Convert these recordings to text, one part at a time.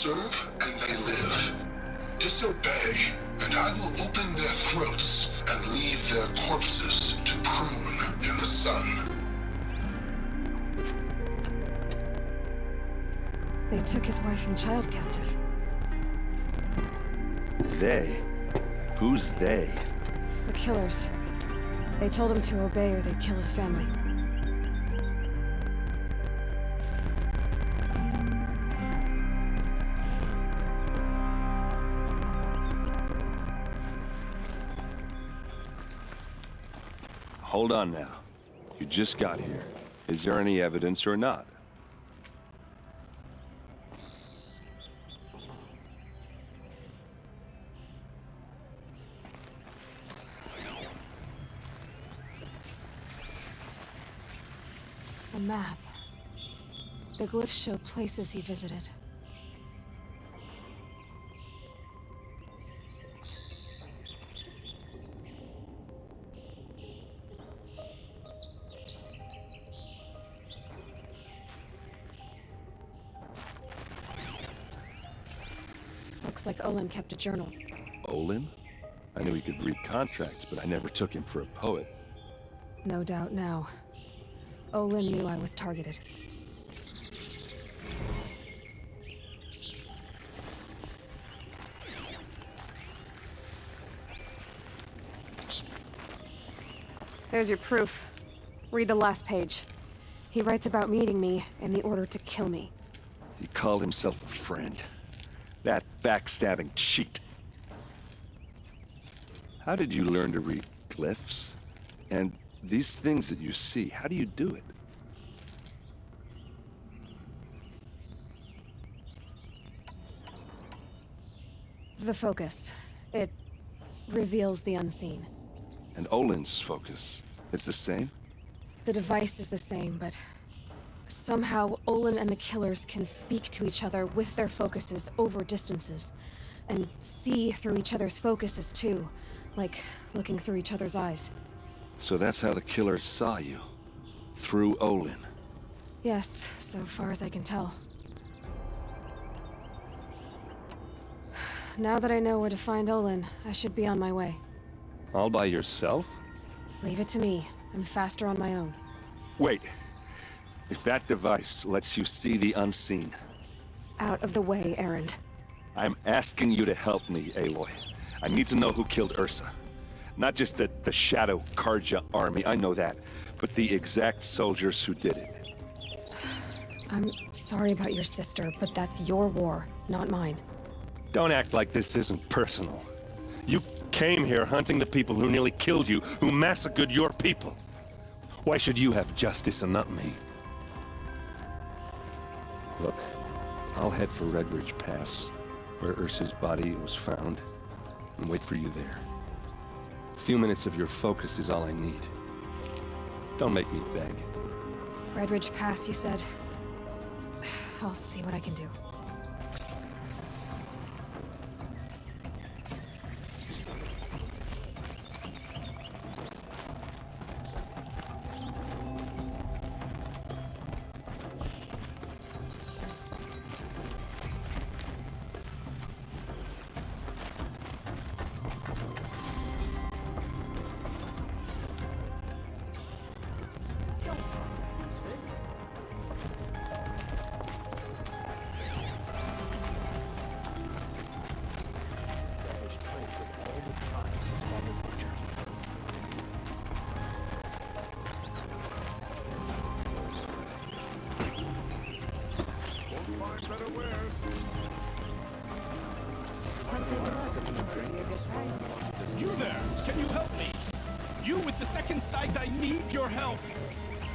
serve and they live. Disobey, and I will open their throats and leave their corpses to prune in the sun. They took his wife and child captive. They? Who's they? The killers. They told him to obey or they'd kill his family. Hold on now. You just got here. Is there any evidence or not? A map. The glyphs show places he visited. Looks like Olin kept a journal. Olin? I knew he could read contracts, but I never took him for a poet. No doubt now. Olin knew I was targeted. There's your proof. Read the last page. He writes about meeting me and the order to kill me. He called himself a friend. That backstabbing cheat. How did you learn to read glyphs? And these things that you see, how do you do it? The focus. It reveals the unseen. And Olin's focus, it's the same? The device is the same, but somehow Olin and the killers can speak to each other with their focuses over distances, and see through each other's focuses too, like looking through each other's eyes. So that's how the killers saw you? Through Olin? Yes, so far as I can tell. Now that I know where to find Olin, I should be on my way. All by yourself? Leave it to me. I'm faster on my own. Wait. If that device lets you see the unseen... Out of the way, EREND. I'm asking you to help me, Aloy. I need to know who killed Ursa. Not just the Shadow Karja army, I know that, but the exact soldiers who did it. I'm sorry about your sister, but that's your war, not mine. Don't act like this isn't personal. You came here hunting the people who nearly killed you, who massacred your people. Why should you have justice and not me? Look, I'll head for Redbridge Pass, where Ursa's body was found, and wait for you there. A few minutes of your focus is all I need. Don't make me beg. Redbridge Pass, you said? I'll see what I can do. You there! Can you help me? You with the second sight, I need your help!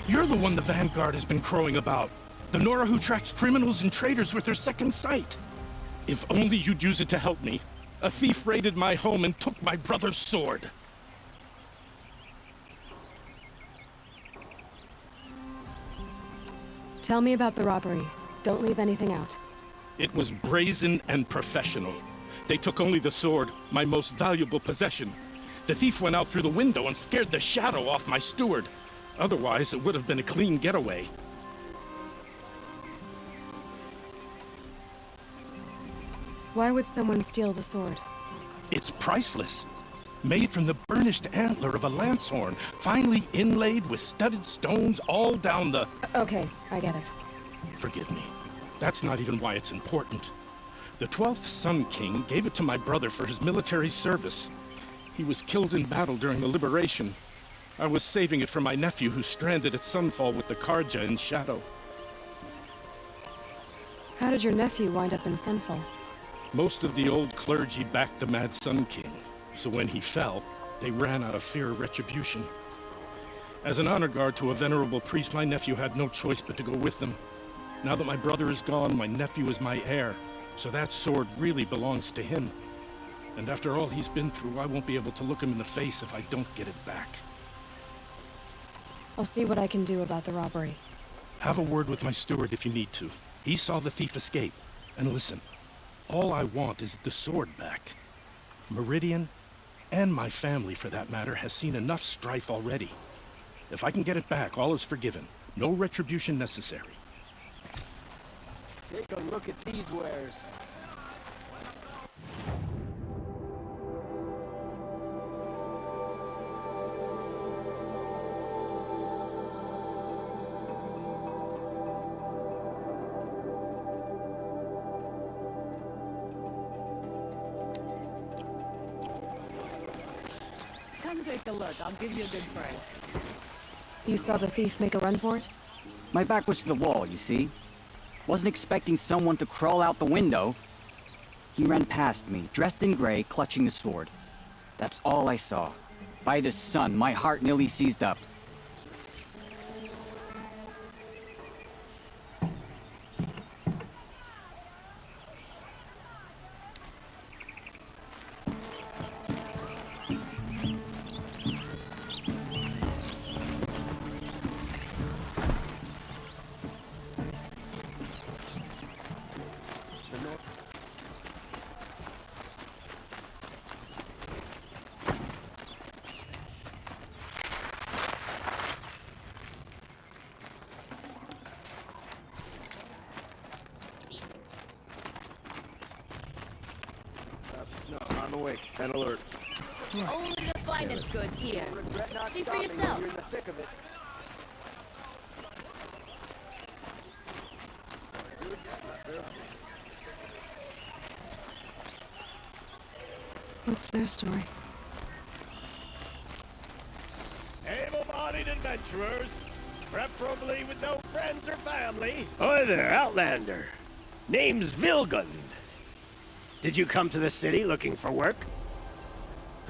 You're the one the Vanguard has been crowing about. The Nora who tracks criminals and traitors with her second sight. If only you'd use it to help me. A thief raided my home and took my brother's sword. Tell me about the robbery. Don't leave anything out. It was brazen and professional. They took only the sword, my most valuable possession. The thief went out through the window and scared the shadow off my steward. Otherwise, it would have been a clean getaway. Why would someone steal the sword? It's priceless. Made from the burnished antler of a lancehorn, finely inlaid with studded stones all down the... Okay, I get it. Forgive me. That's not even why it's important. The 12th Sun King gave it to my brother for his military service. He was killed in battle during the liberation. I was saving it for my nephew who's stranded at Sunfall with the Karja in Shadow. How did your nephew wind up in Sunfall? Most of the old clergy backed the Mad Sun King, so when he fell, they ran out of fear of retribution. As an honor guard to a venerable priest, my nephew had no choice but to go with them. Now that my brother is gone, my nephew is my heir, so that sword really belongs to him. And after all he's been through, I won't be able to look him in the face if I don't get it back. I'll see what I can do about the robbery. Have a word with my steward if you need to. He saw the thief escape. And listen, all I want is the sword back. Meridian, and my family for that matter, has seen enough strife already. If I can get it back, all is forgiven. No retribution necessary. Take a look at these wares. Come take a look. I'll give you a good price. You saw the thief make a run for it? My back was to the wall, you see? Wasn't expecting someone to crawl out the window. He ran past me, dressed in gray, clutching a sword. That's all I saw. By the sun, my heart nearly seized up. No, I'm awake and alert. Only the finest goods here. Regret not See for stopping yourself. when you're in the thick of it. What's their story? Able-bodied adventurers, preferably with no friends or family. Hi there, Outlander. Name's Vilgund. Did you come to the city looking for work?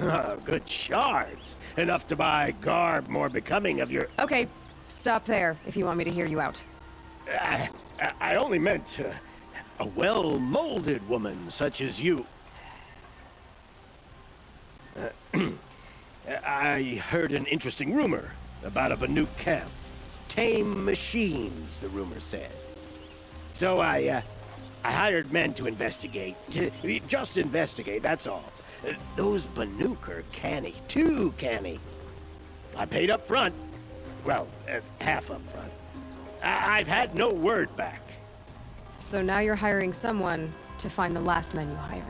Oh, good shards. Enough to buy garb more becoming of your... Okay, stop there if you want me to hear you out. I only meant a well-molded woman such as you. I heard an interesting rumor about a Banuk camp. Tame machines, the rumor said. So I hired men to investigate. Just investigate, that's all. Those Banuk are canny, too canny. I paid up front. Well, half up front. I've had no word back. So now you're hiring someone to find the last men you hired.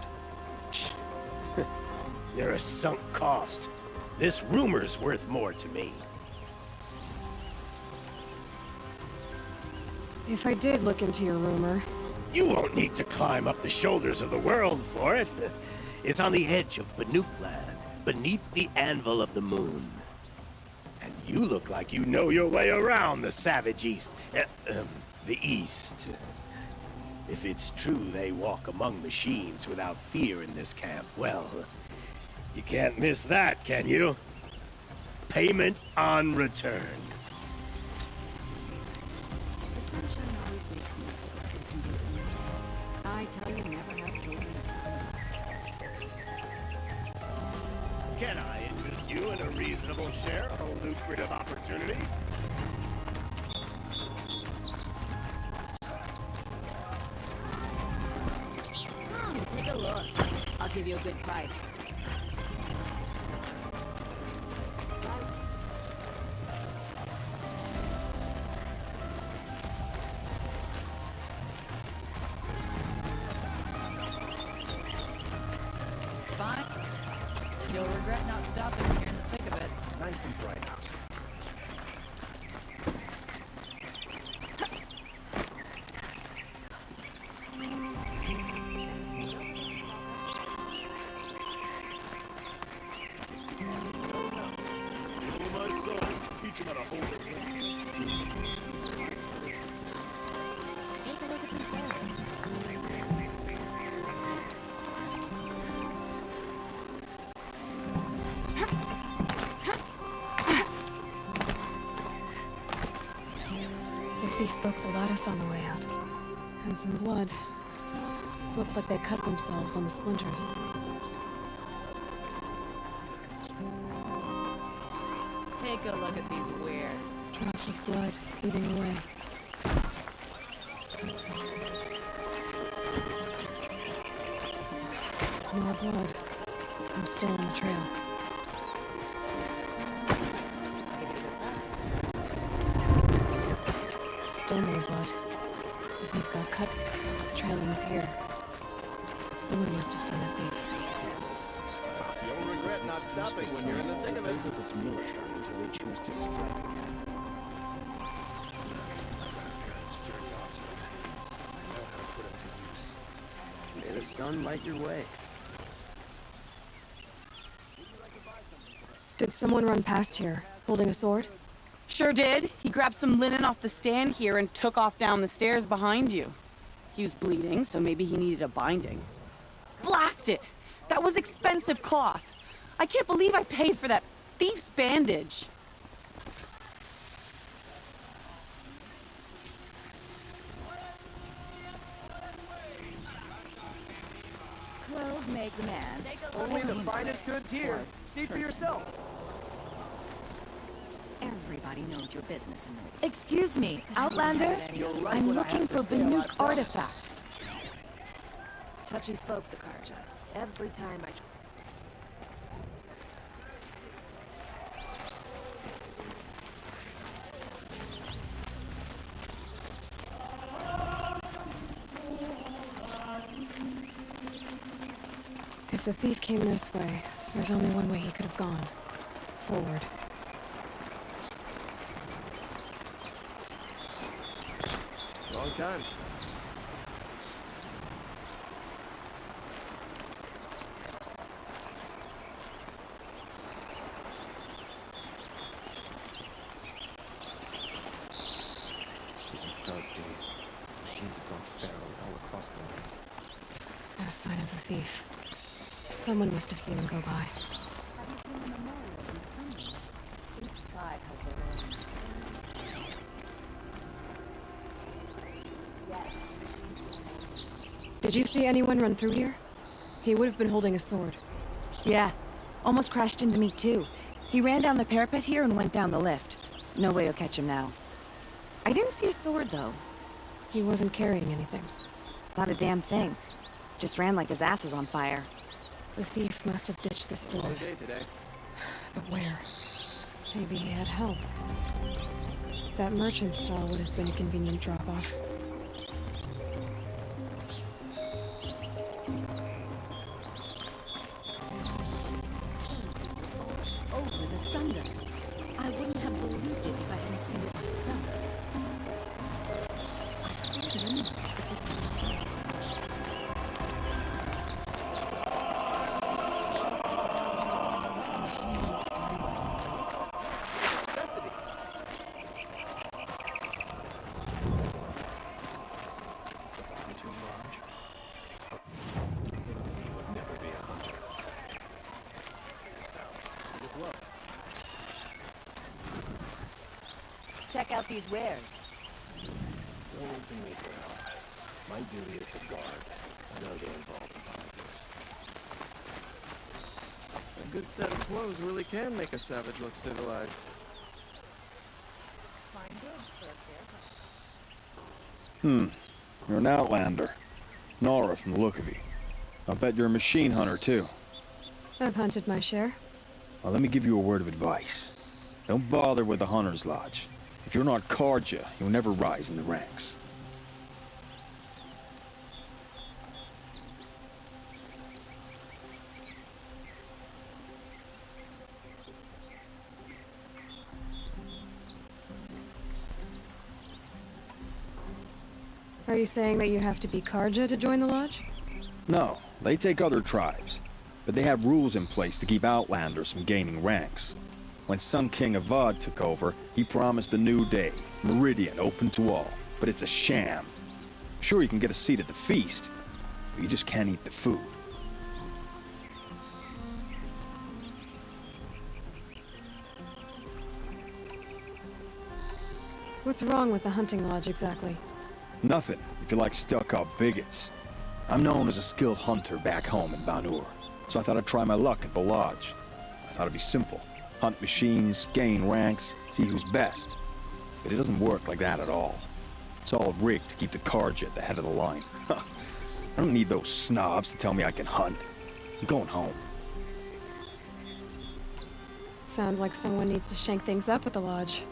They're a sunk cost. This rumor's worth more to me. If I did look into your rumor... You won't need to climb up the shoulders of the world for it. It's on the edge of Banuk land, beneath the anvil of the moon. And you look like you know your way around the savage east. The east. If it's true they walk among machines without fear in this camp, well, you can't miss that, can you? Payment on return. The sunshine always makes me feel like I tell you, never have children. Can I interest you in a reasonable share of a lucrative opportunity? Come, take a look. I'll give you a good price. nice and bright out. Teach him how to hold it in. Take a look at these wares. The thief broke the lattice on the way out. And some blood. Looks like they cut themselves on the splinters. Take a look at these wares. Drops of blood leading away. More blood. I'm still on the trail. Still more blood. The thief got cut. Trailing's here. Someone must have seen the thief. You'll regret not stopping when you're in the thick of it. It's military until they choose to strike. May the sun light your way. Did someone run past here, holding a sword? Sure did. He grabbed some linen off the stand here and took off down the stairs behind you. He was bleeding, so maybe he needed a binding. Blast it! That was expensive cloth. I can't believe I paid for that thief's bandage. Clothes make the man. Only the finest goods here. See for yourself. Everybody knows your business in the... Excuse me, Outlander? I'm looking for Banuk artifacts. Touchy folk, the Karja. Every time I... If the thief came this way, there's only one way he could have gone. Forward. Wrong time. These are dark days. Machines have gone feral all across the land. No sign of the thief. Someone must have seen him go by. Have you seen the memorial in the sunlight? Each side has their own. Did you see anyone run through here? He would have been holding a sword. Yeah. Almost crashed into me, too. He ran down the parapet here and went down the lift. No way you'll catch him now. I didn't see a sword, though. He wasn't carrying anything. Not a damn thing. Just ran like his ass was on fire. The thief must have ditched the sword. Long day today. But where? Maybe he had help. That merchant stall would have been a convenient drop-off. Over the Sunder. I wouldn't have believed it if I hadn't seen it myself. Check out these wares. Don't need to make her help. My duty is to guard. I don't get involved in politics. A good set of clothes really can make a savage look civilized. You're an outlander. Nora from the look of you. I bet you're a machine hunter, too. I've hunted my share. Well, let me give you a word of advice. Don't bother with the Hunter's Lodge. If you're not Karja, you'll never rise in the ranks. Are you saying that you have to be Karja to join the lodge? No, they take other tribes. But they have rules in place to keep outlanders from gaining ranks. When Sun King Avad took over, he promised a new day, Meridian open to all. But it's a sham. Sure, you can get a seat at the feast, but you just can't eat the food. What's wrong with the hunting lodge exactly? Nothing, if you like stuck-up bigots. I'm known as a skilled hunter back home in Banur, so I thought I'd try my luck at the lodge. I thought it'd be simple. Hunt machines, gain ranks, see who's best. But it doesn't work like that at all. It's all rigged to keep the Karja at the head of the line. I don't need those snobs to tell me I can hunt. I'm going home. Sounds like someone needs to shake things up at the lodge.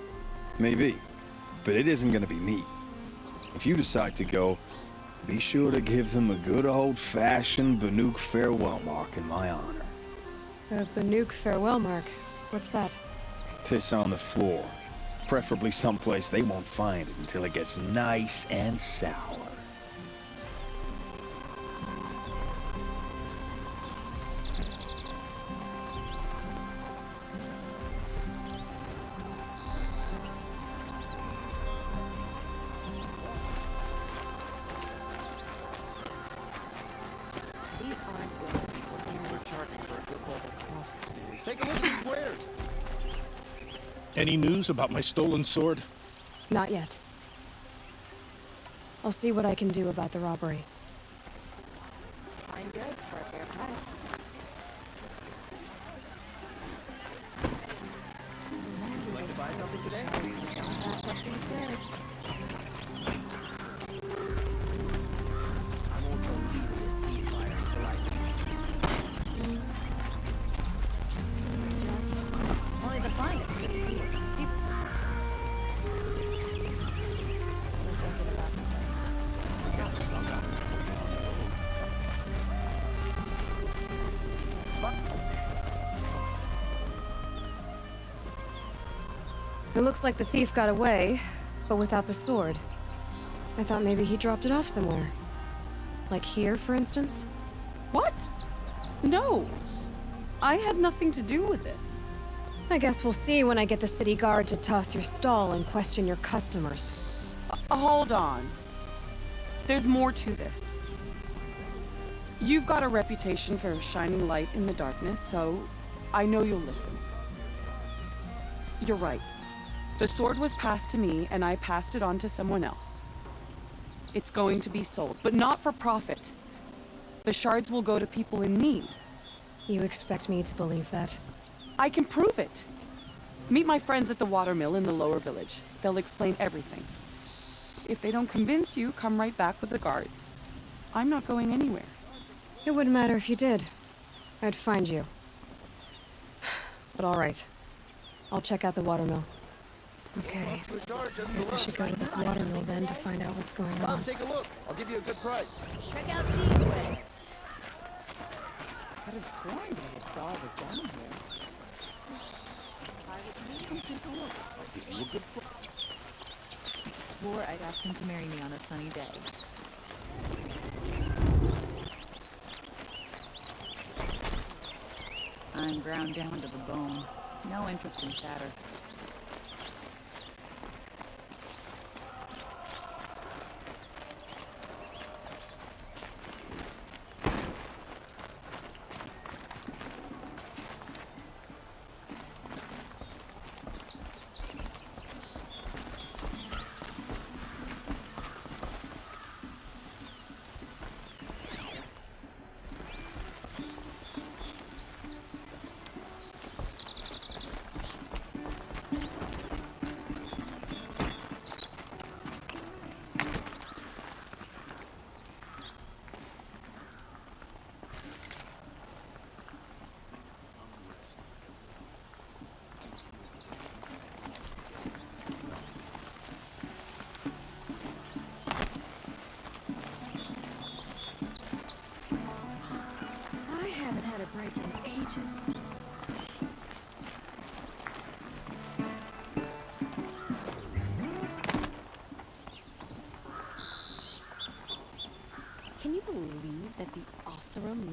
Maybe, but it isn't gonna be me. If you decide to go, be sure to give them a good old-fashioned Banuk farewell mark in my honor. A Banuk farewell mark? What's that? Piss on the floor. Preferably someplace they won't find it until it gets nice and sour. Take a look at these wares. Any news about my stolen sword? Not yet. I'll see what I can do about the robbery. Fine goods for a fair price. Would you like to buy something today? Don't pass up these goods. I won't believe this ceasefire until I see Just only the finest goods here. See, we're thinking about the It looks like the thief got away, but without the sword. I thought maybe he dropped it off somewhere. Like here, for instance? What? No. I had nothing to do with this. I guess we'll see when I get the city guard to toss your stall and question your customers. Hold on. There's more to this. You've got a reputation for shining light in the darkness, so I know you'll listen. You're right. The sword was passed to me, and I passed it on to someone else. It's going to be sold, but not for profit. The shards will go to people in need. You expect me to believe that? I can prove it. Meet my friends at the watermill in the lower village. They'll explain everything. If they don't convince you, come right back with the guards. I'm not going anywhere. It wouldn't matter if you did. I'd find you. But all right. I'll check out the watermill. Okay. Guess I should go to this watermill then to find out what's going on. Take a look. I'll give you a good price. check out these wares. Could have sworn that star was down here. Come take a look. I'll give you a good price. I swore I'd ask him to marry me on a sunny day. I'm ground down to the bone. No interest in chatter.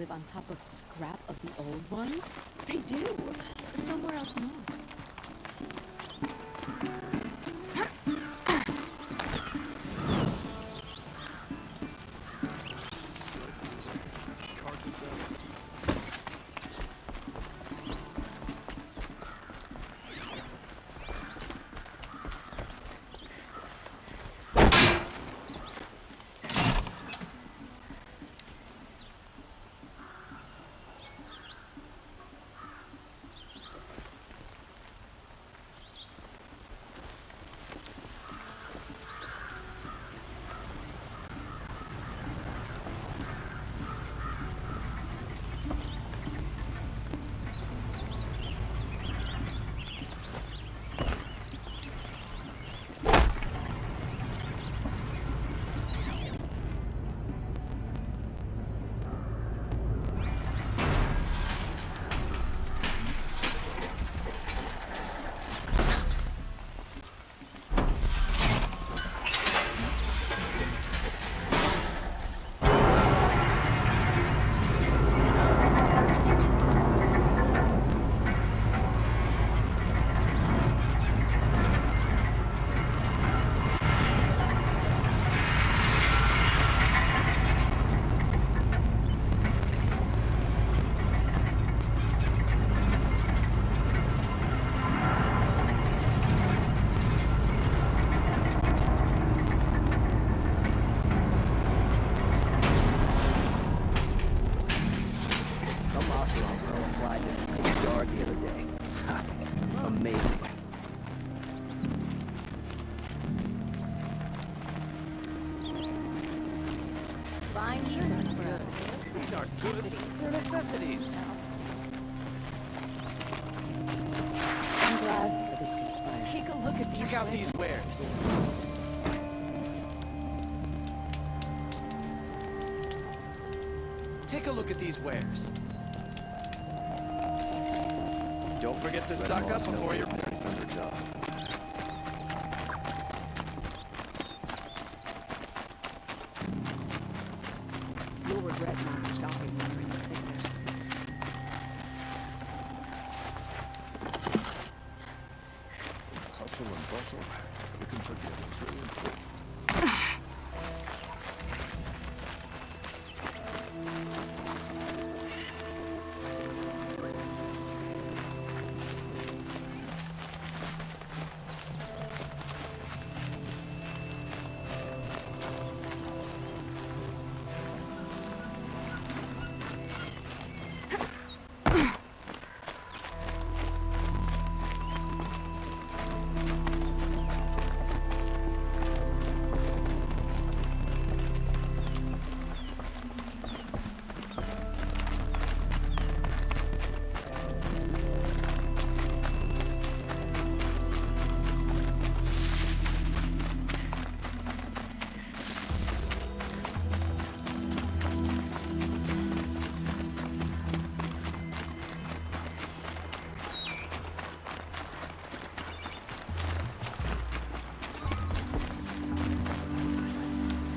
live on top of scrap of the old ones? They do. Somewhere else north. Amazing. Buying these are good. These aren't good. They're necessities. I'm glad for the ceasefire. Take a look at these. Check out these wares. Take a look at these wares. Don't forget to stock up before you're ready for your job. You'll regret not stopping during the picnic. Hustle and bustle. Looking together is really important.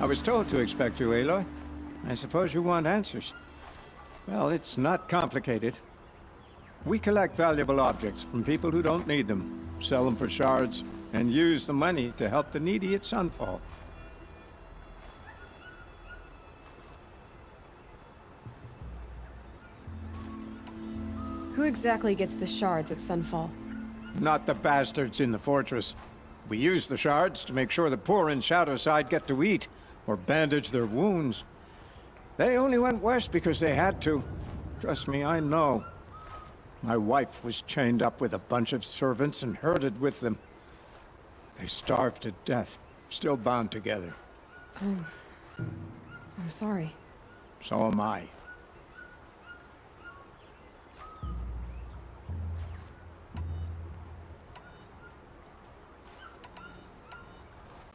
I was told to expect you, Aloy. I suppose you want answers. Well, it's not complicated. We collect valuable objects from people who don't need them, sell them for shards, and use the money to help the needy at Sunfall. Who exactly gets the shards at Sunfall? Not the bastards in the fortress. We use the shards to make sure the poor in Shadowside get to eat, or bandage their wounds. They only went west because they had to. Trust me, I know. My wife was chained up with a bunch of servants and herded with them. They starved to death, still bound together. Oh, I'm sorry. So am I.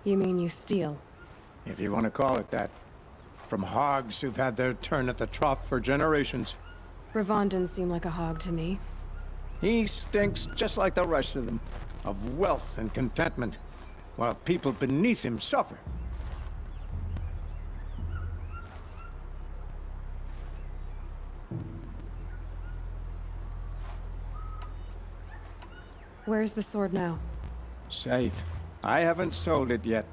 You mean you steal? If you want to call it that. From hogs who've had their turn at the trough for generations. Ravon didn't seem like a hog to me. He stinks just like the rest of them, of wealth and contentment, while people beneath him suffer. Where's the sword now? Safe. I haven't sold it yet.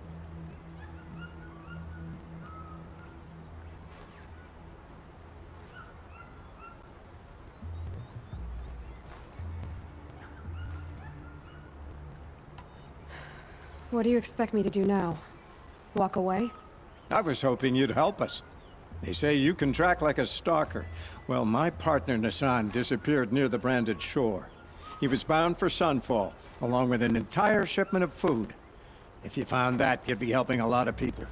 What do you expect me to do now? Walk away? I was hoping you'd help us. They say you can track like a stalker. Well, my partner Nassan disappeared near the branded shore. He was bound for Sunfall, along with an entire shipment of food. If you found that, you'd be helping a lot of people.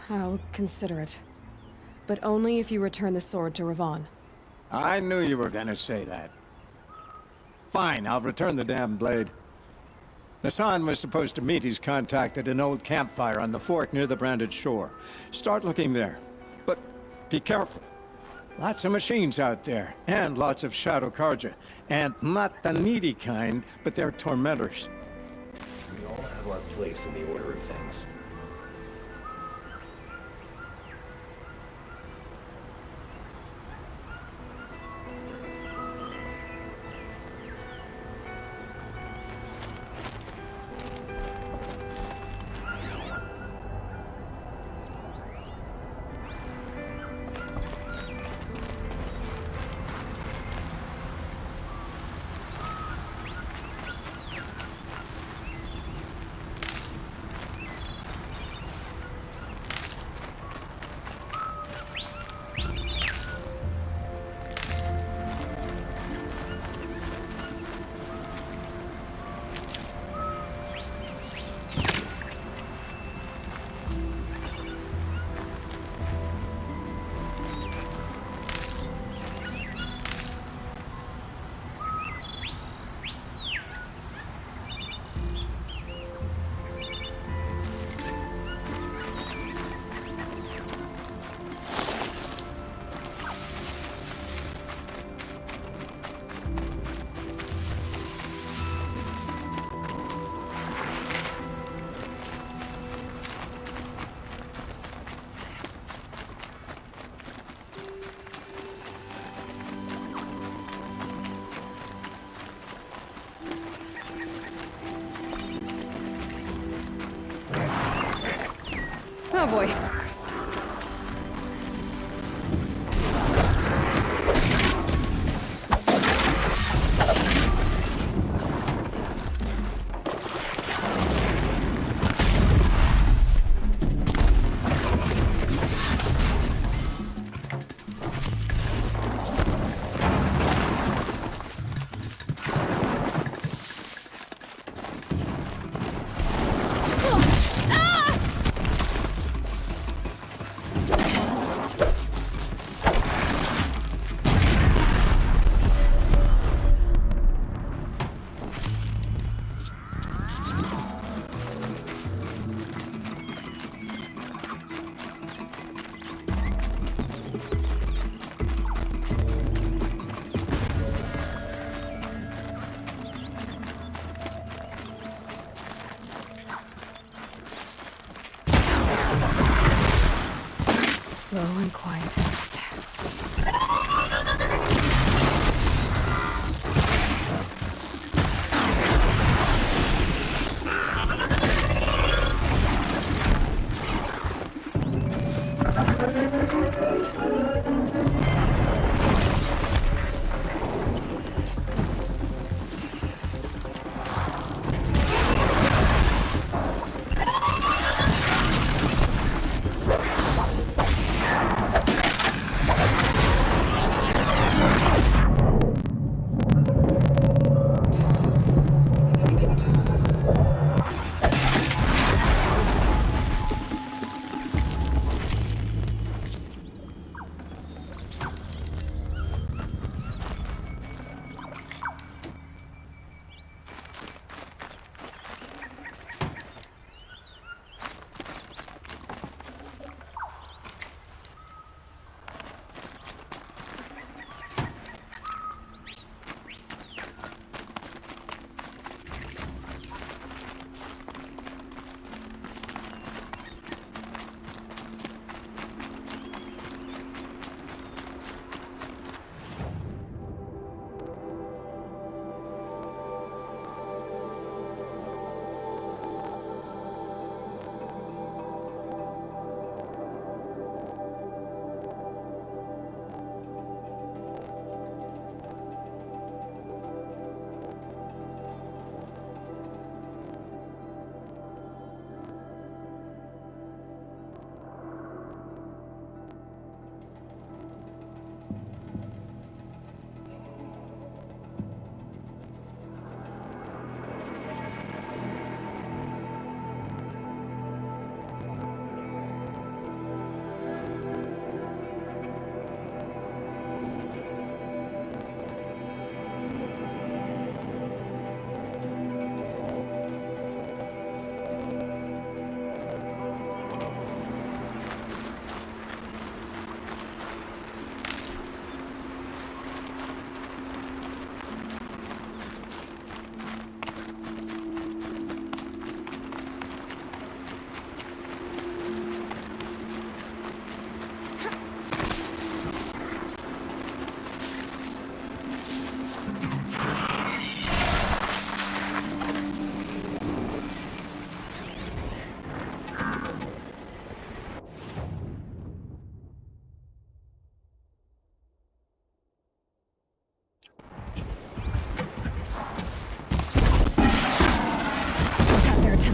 I'll consider it. But only if you return the sword to Ravon. I knew you were gonna say that. Fine, I'll return the damn blade. Nassan was supposed to meet his contact at an old campfire on the fork near the branded shore. Start looking there. But be careful. Lots of machines out there, and lots of Shadow Karja. And not the needy kind, but they're tormentors. We all have our place in the order of things. Oh boy. Slow and quiet.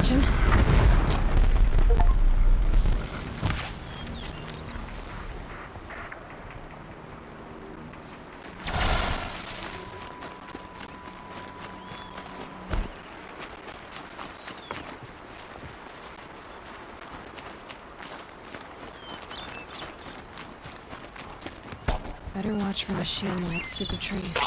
attention. Better watch for machine lights through the trees.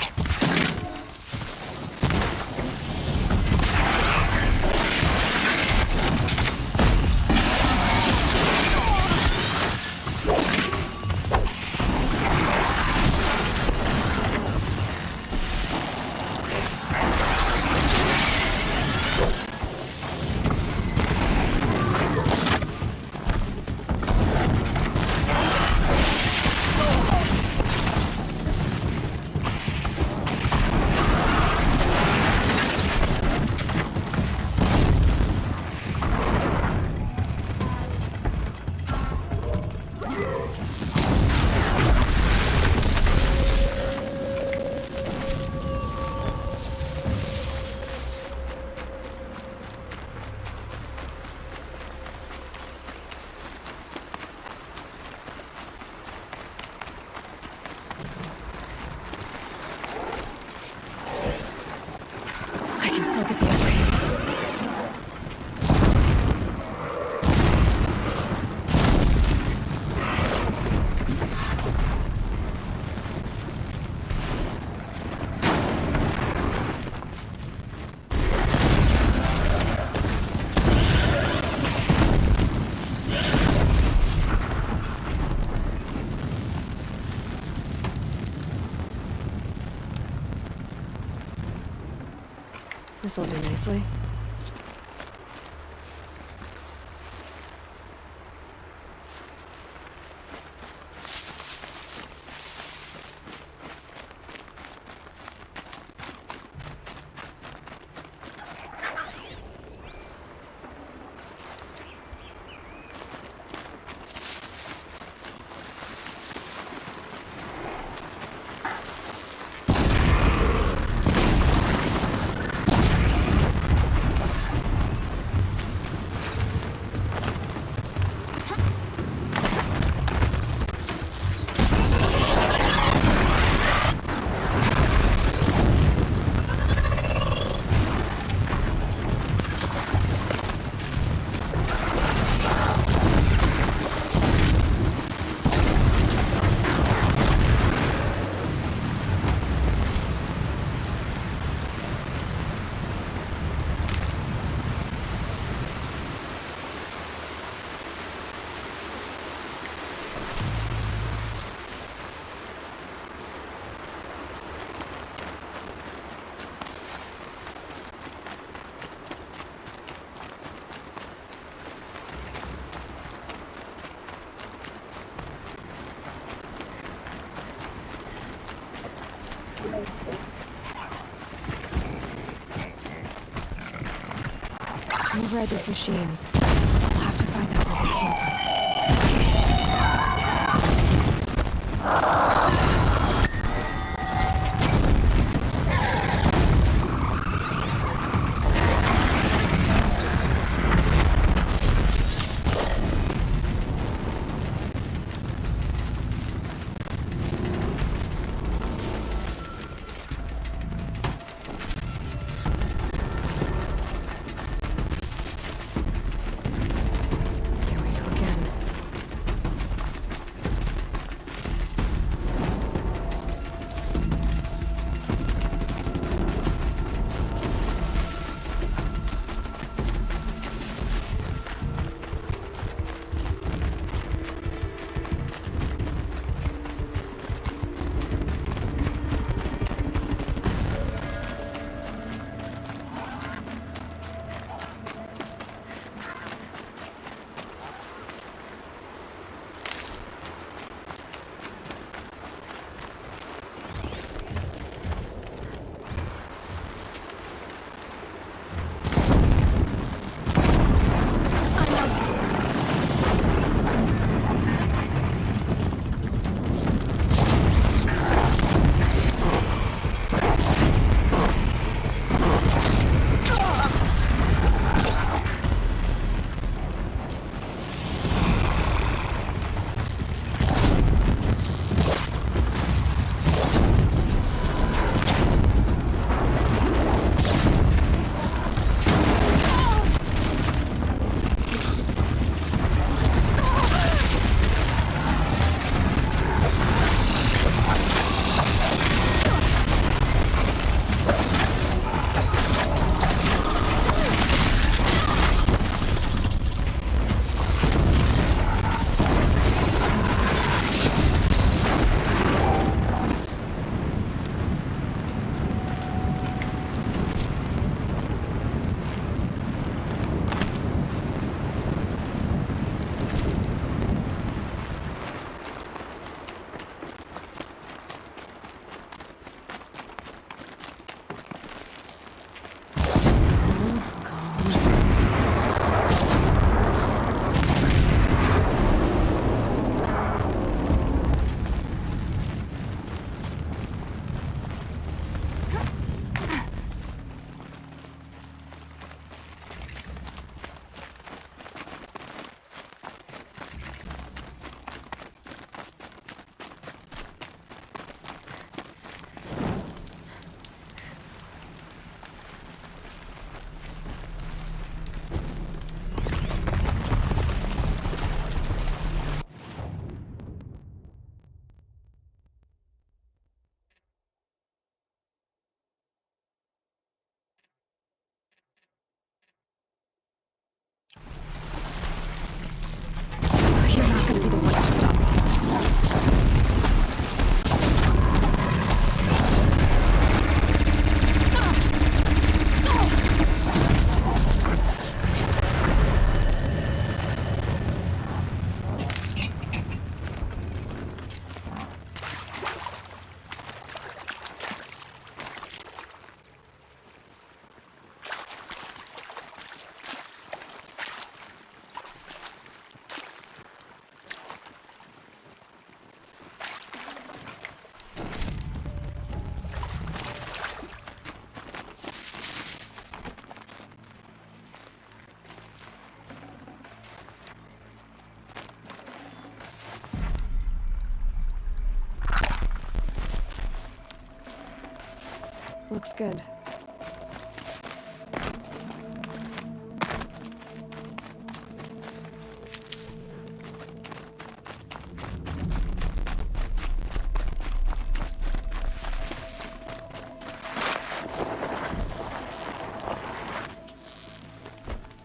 This will do nicely. I've read these machines. I'll have to find out where they came from. Looks good.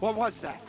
What was that?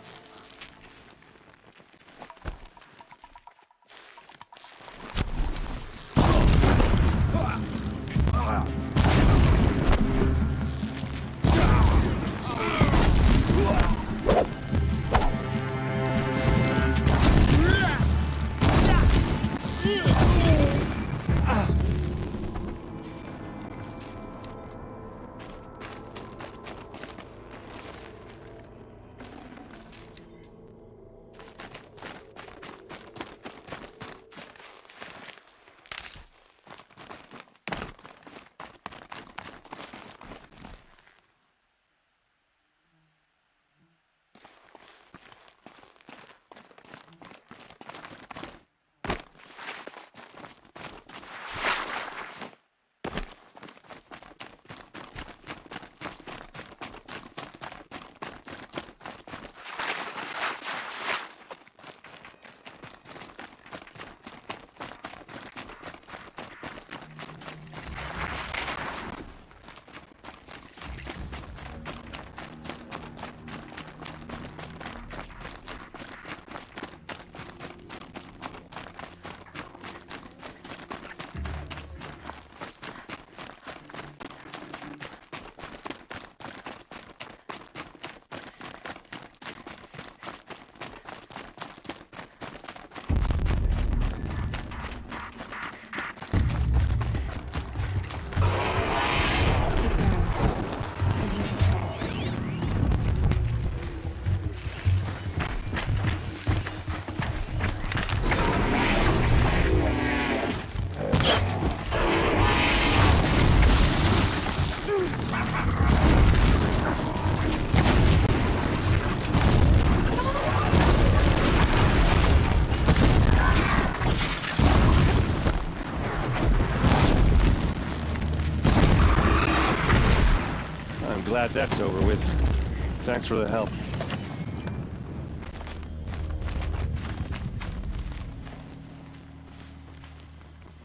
Glad that's over with. Thanks for the help.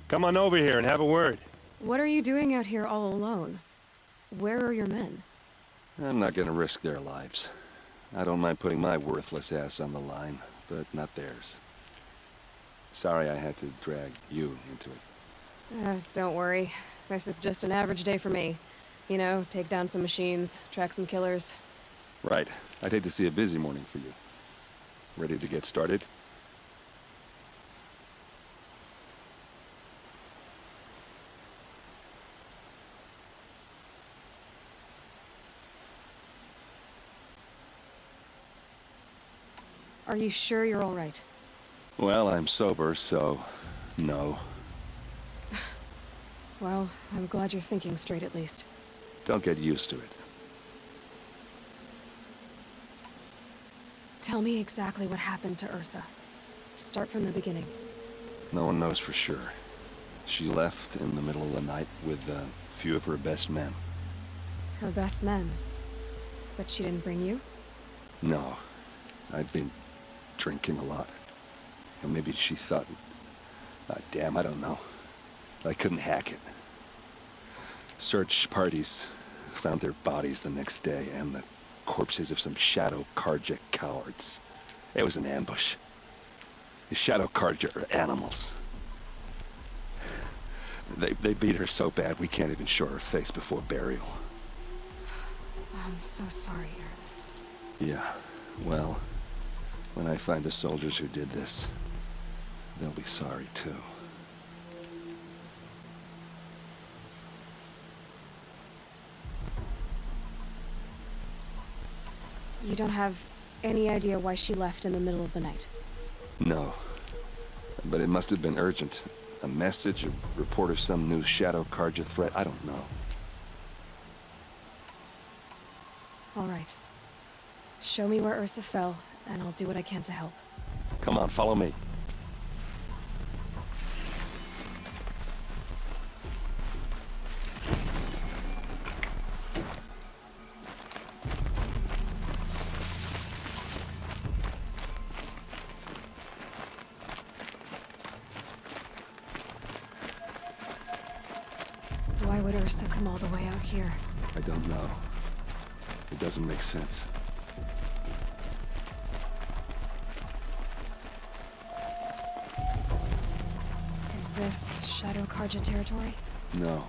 Come on over here and have a word. What are you doing out here all alone? Where are your men? I'm not gonna risk their lives. I don't mind putting my worthless ass on the line, but not theirs. Sorry I had to drag you into it. Don't worry. This is just an average day for me. You know, take down some machines, track some killers. Right. I'd hate to see a busy morning for you. Ready to get started? Are you sure you're all right? Well, I'm sober, so no. Well, I'm glad you're thinking straight at least. Don't get used to it. Tell me exactly what happened to Ursa. Start from the beginning. No one knows for sure. She left in the middle of the night with a few of her best men. Her best men? But she didn't bring you? No. I'd been drinking a lot. Or maybe she thought... damn, I don't know. I couldn't hack it. Search parties found their bodies the next day, and the corpses of some Shadow Karja cowards. It was an ambush. The Shadow Karja are animals. They beat her so bad we can't even show her face before burial. I'm so sorry, EREND. Yeah, well, when I find the soldiers who did this, they'll be sorry too. You don't have any idea why she left in the middle of the night? No. But it must have been urgent. A message, a report of some new Shadow Karja threat, I don't know. All right. Show me where Ursa fell, and I'll do what I can to help. Come on, follow me. Ursa come all the way out here? I don't know. It doesn't make sense. Is this Shadow Karja territory? No.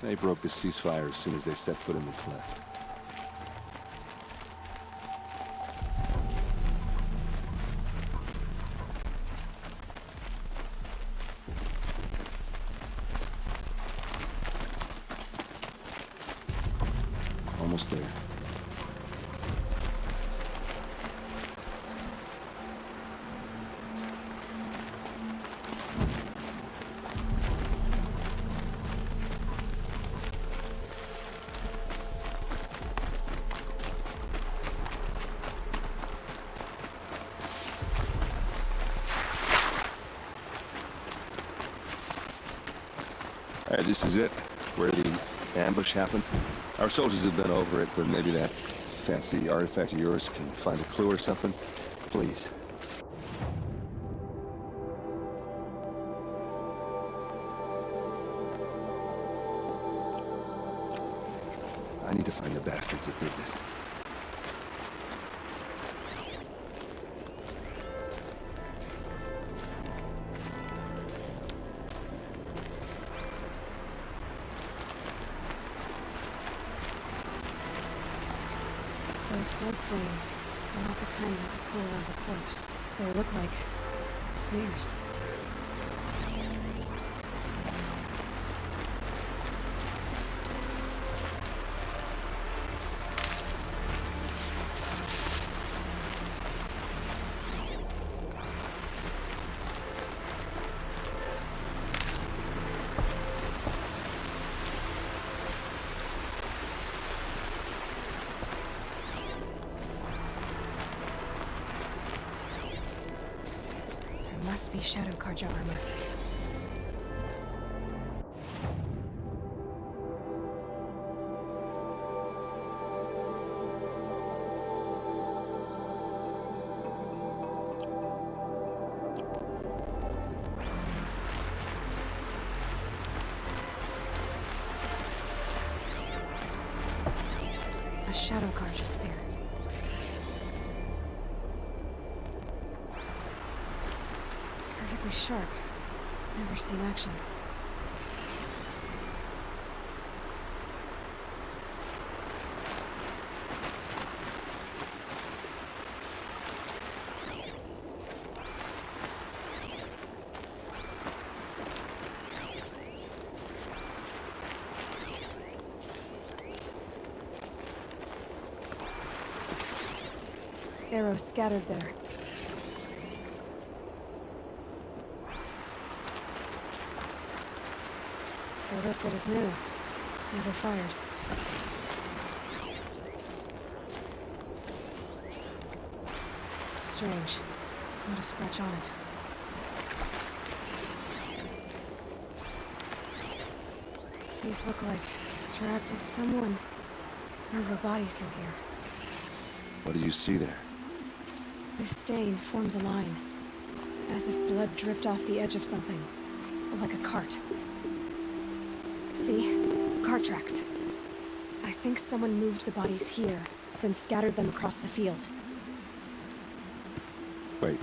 They broke the ceasefire as soon as they set foot in the cleft. Almost there. Alright, this is it. Where the ambush happened. Our soldiers have been over it, but maybe that fancy artifact of yours can find a clue or something. Please. I need to find the bastards that did this. Those bloodstains are not the kind that would pull around the corpse. They look like smears. Must be Shadow Karja armor. A Shadow Karja spear. Perfectly sharp. Never seen action. Arrows scattered there. They look good as new. Never fired. Strange. Not a scratch on it. These look like did someone move a body through here. What do you see there? This stain forms a line, as if blood dripped off the edge of something, like a cart. See? Car tracks. I think someone moved the bodies here, then scattered them across the field. Wait.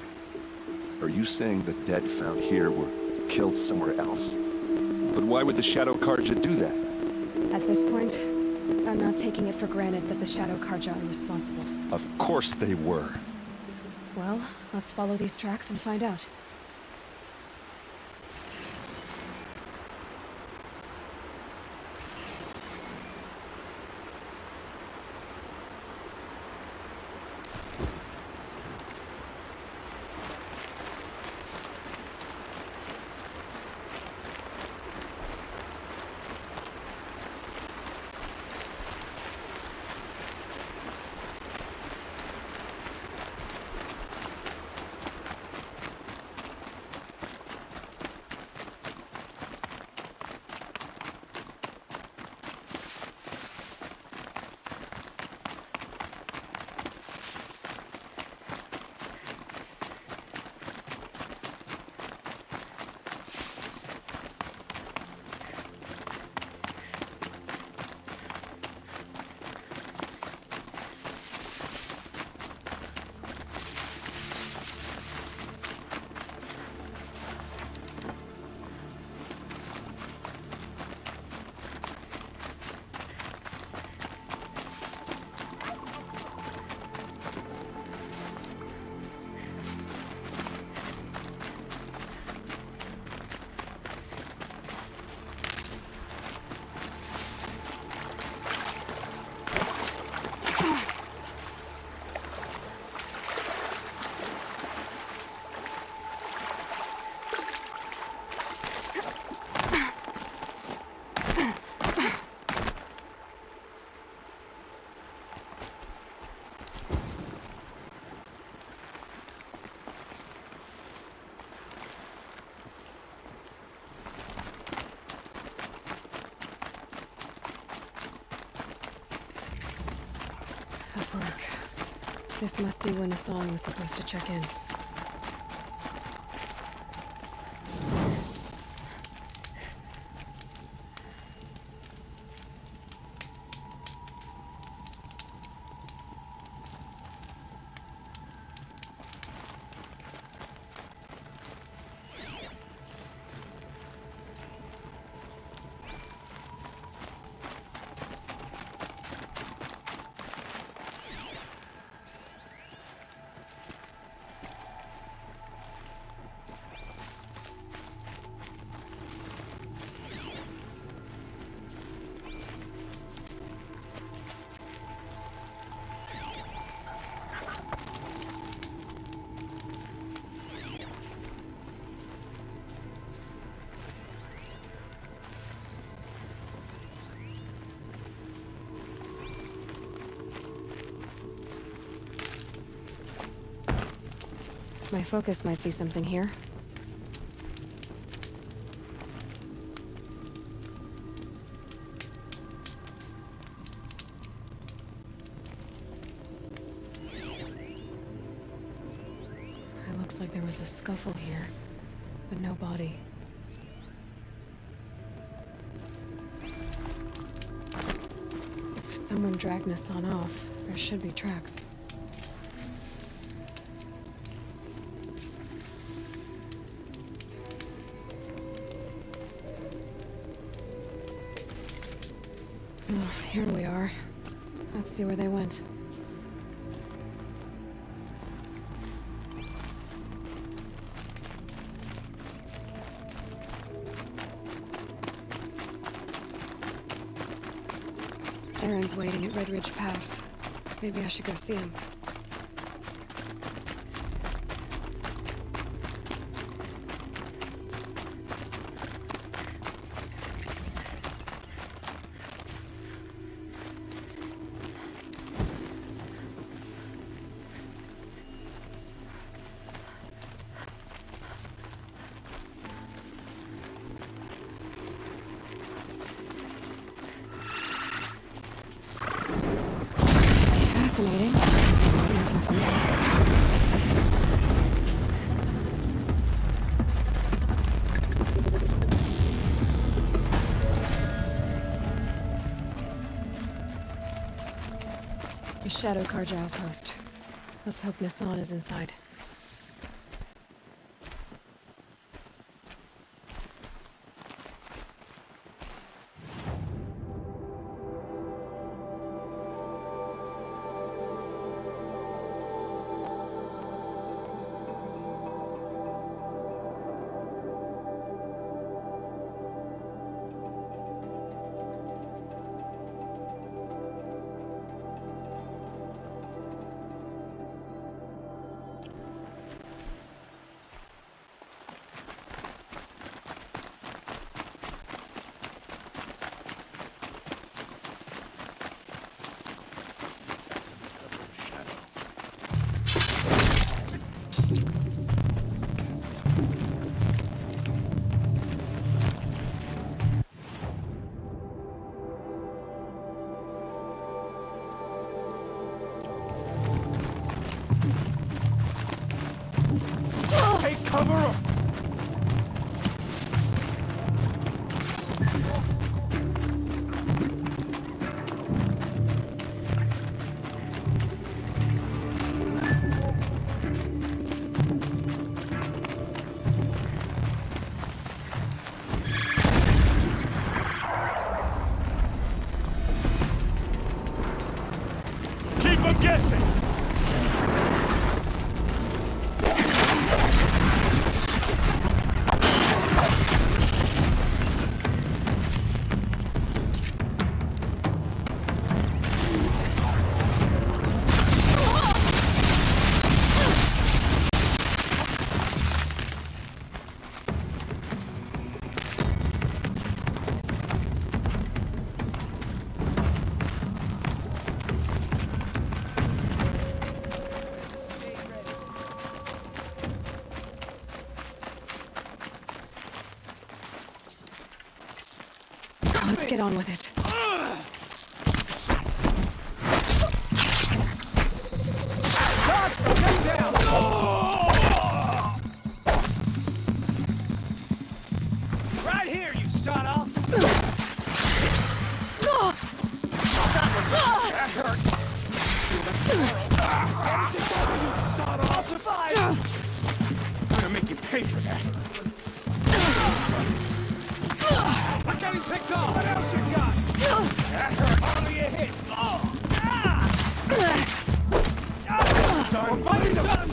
Are you saying the dead found here were killed somewhere else? But why would the Shadow Karja do that? At this point, I'm not taking it for granted that the Shadow Karja are responsible. Of course they were. Well, let's follow these tracks and find out. Tough work. This must be where Nassan was supposed to check in. My focus might see something here. It looks like there was a scuffle here, but no body. If someone dragged Nassan off, there should be tracks. Oh, here we are. Let's see where they went. EREND's waiting at Red Ridge Pass. Maybe I should go see him. Fascinating. Looking for more. The Shadow Carja outpost. Let's hope Nassan is inside. Take cover! Keep them guessing! Let's get on with it. I'll survive! I'm gonna make you pay for that. I'm getting picked off! What else you got? That hurt! Only a hit! Son, buddy, son!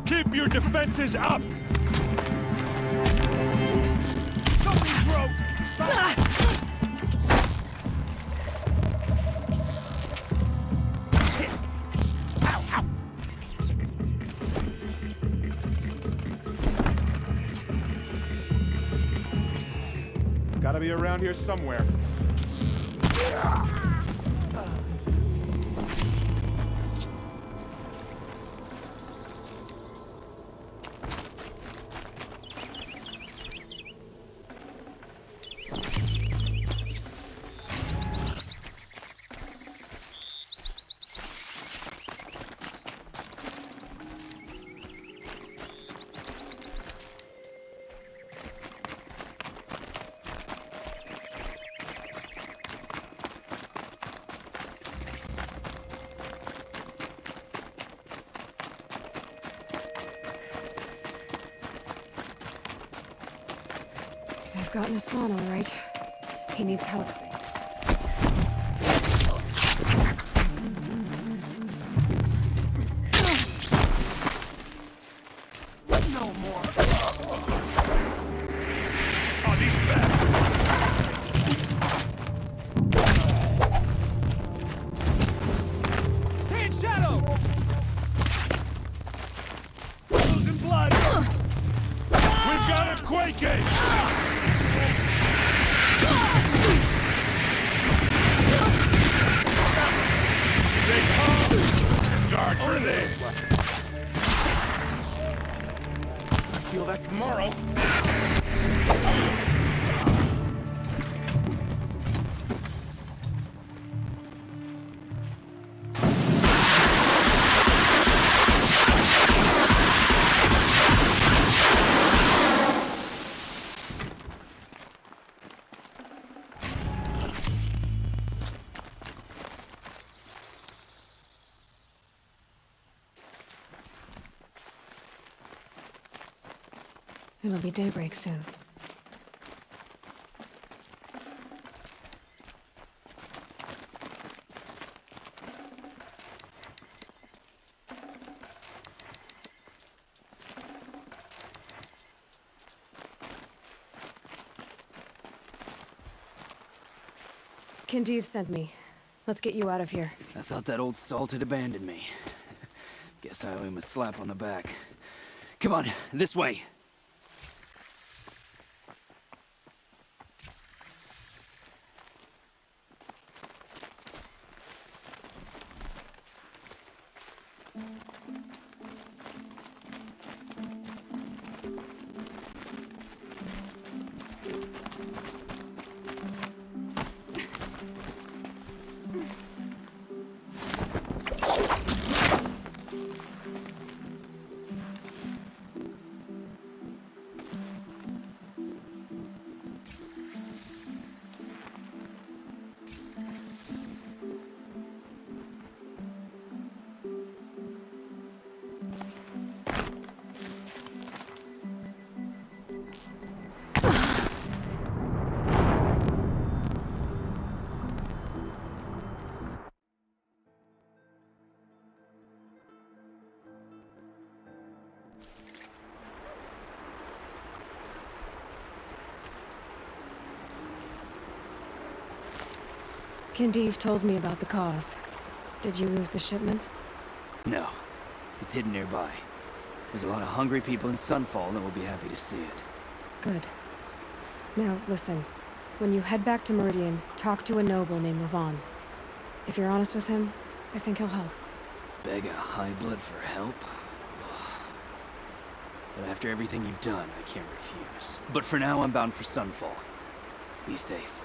Keep your defenses up! Something's broke! Ow, ow. Gotta be around here somewhere. I've gotten Hassan all right. He needs help. No more. Oh, these bastards. Stay in shadow! Losing blood! We've got it quaking! Guard for this! I feel that tomorrow. It'll be daybreak soon. Kinjeev sent me. Let's get you out of here. I thought that old salt had abandoned me. Guess I owe him a slap on the back. Come on, this way. Kindev told me about the cause. Did you lose the shipment? No. It's hidden nearby. There's a lot of hungry people in Sunfall that will be happy to see it. Good. Now, listen. When you head back to Meridian, talk to a noble named Ravon. If you're honest with him, I think he'll help. Beg a high blood for help? Ugh. But after everything you've done, I can't refuse. But for now, I'm bound for Sunfall. Be safe.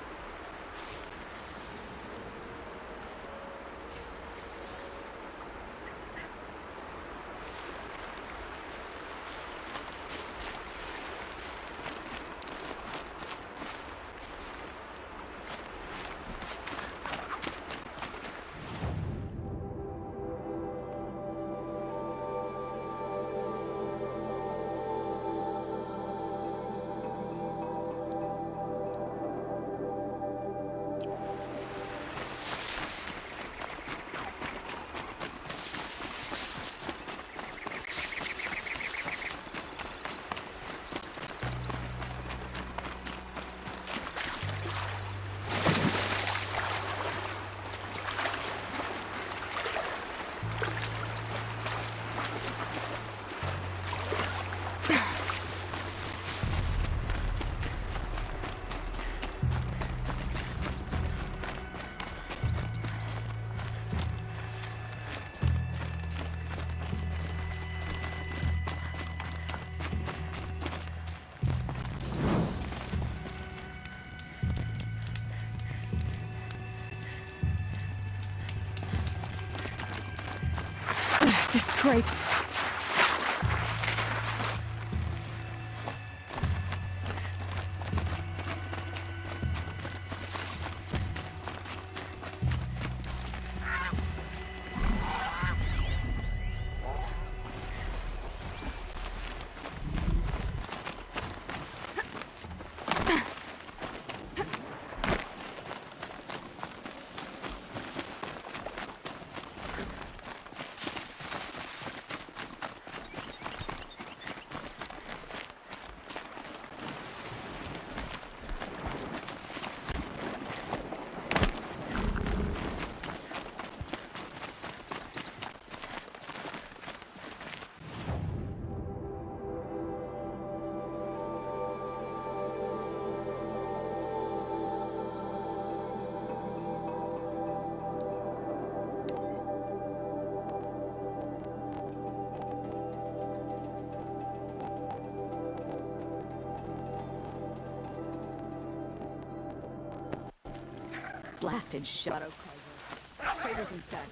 This scrapes. Blasted shadow craters and fat.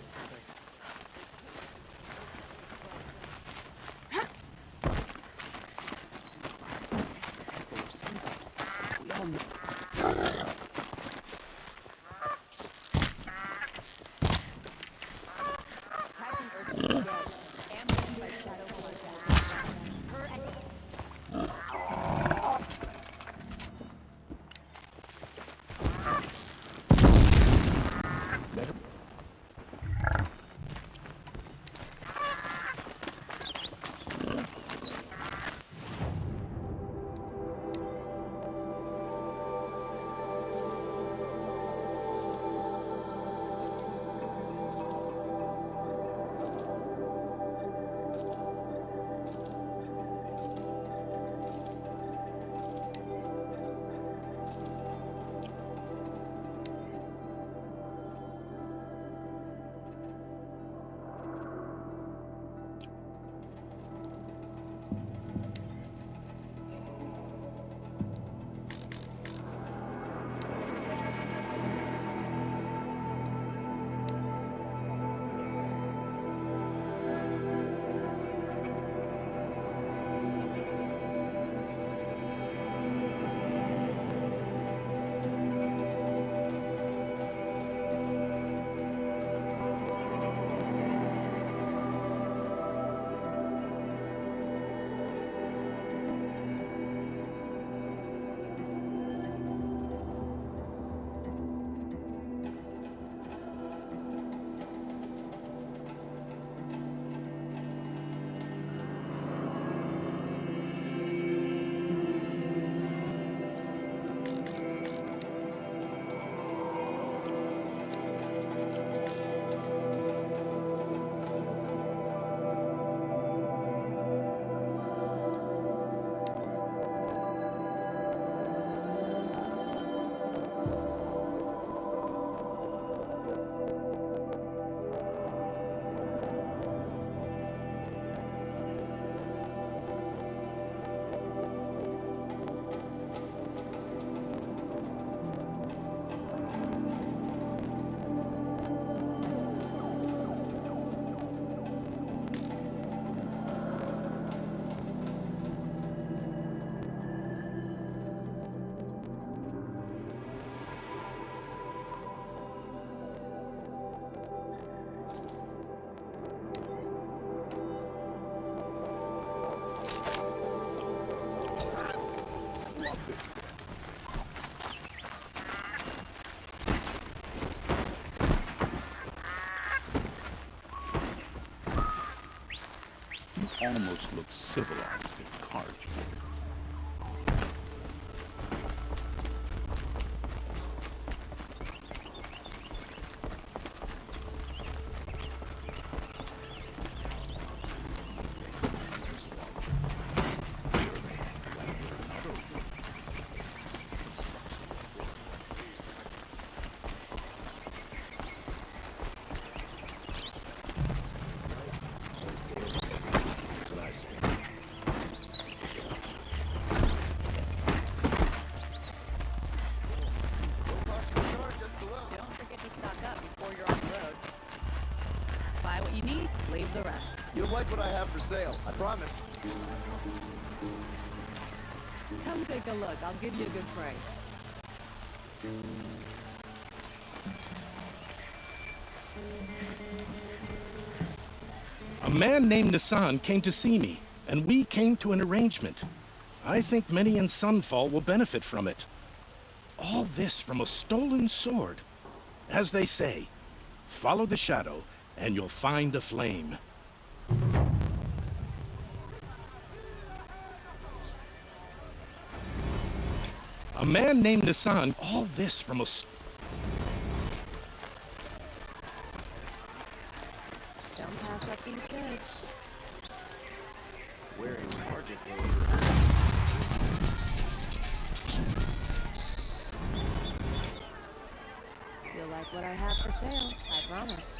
almost look civilized and card. You'll like what I have for sale, I promise. Come take a look. I'll give you a good price. A man named Nassan came to see me, and we came to an arrangement. I think many in Sunfall will benefit from it. All this from a stolen sword. As they say, follow the shadow, and you'll find a flame. A man named Nassan, all this from a... Don't pass up these goods. Wearing target laser. You'll like what I have for sale, I promise.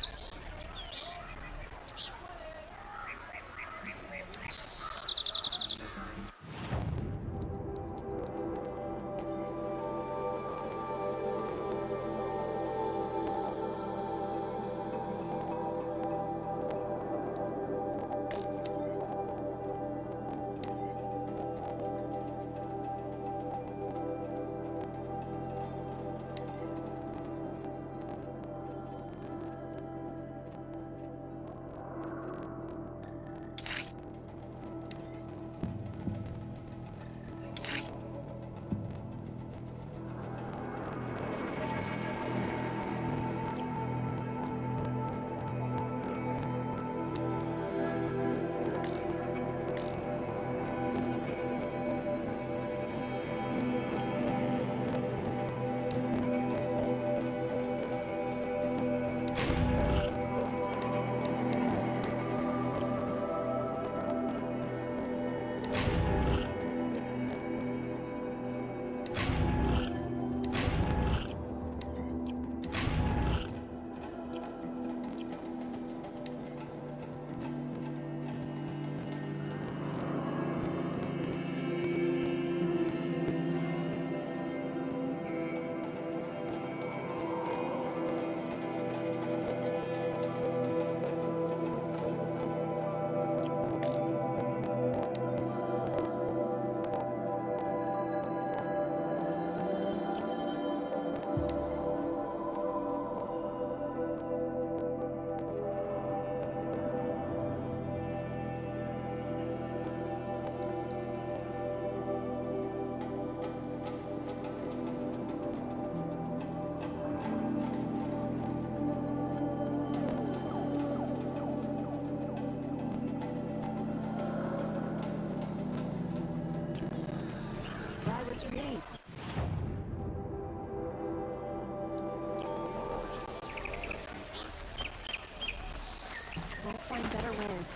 Won't find better wares.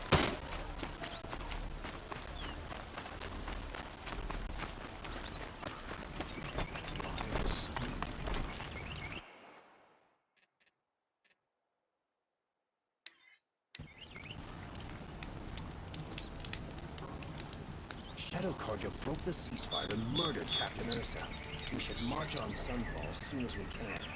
Shadow Cargill broke the ceasefire and murdered Captain Ursa. We should march on Sunfall as soon as we can.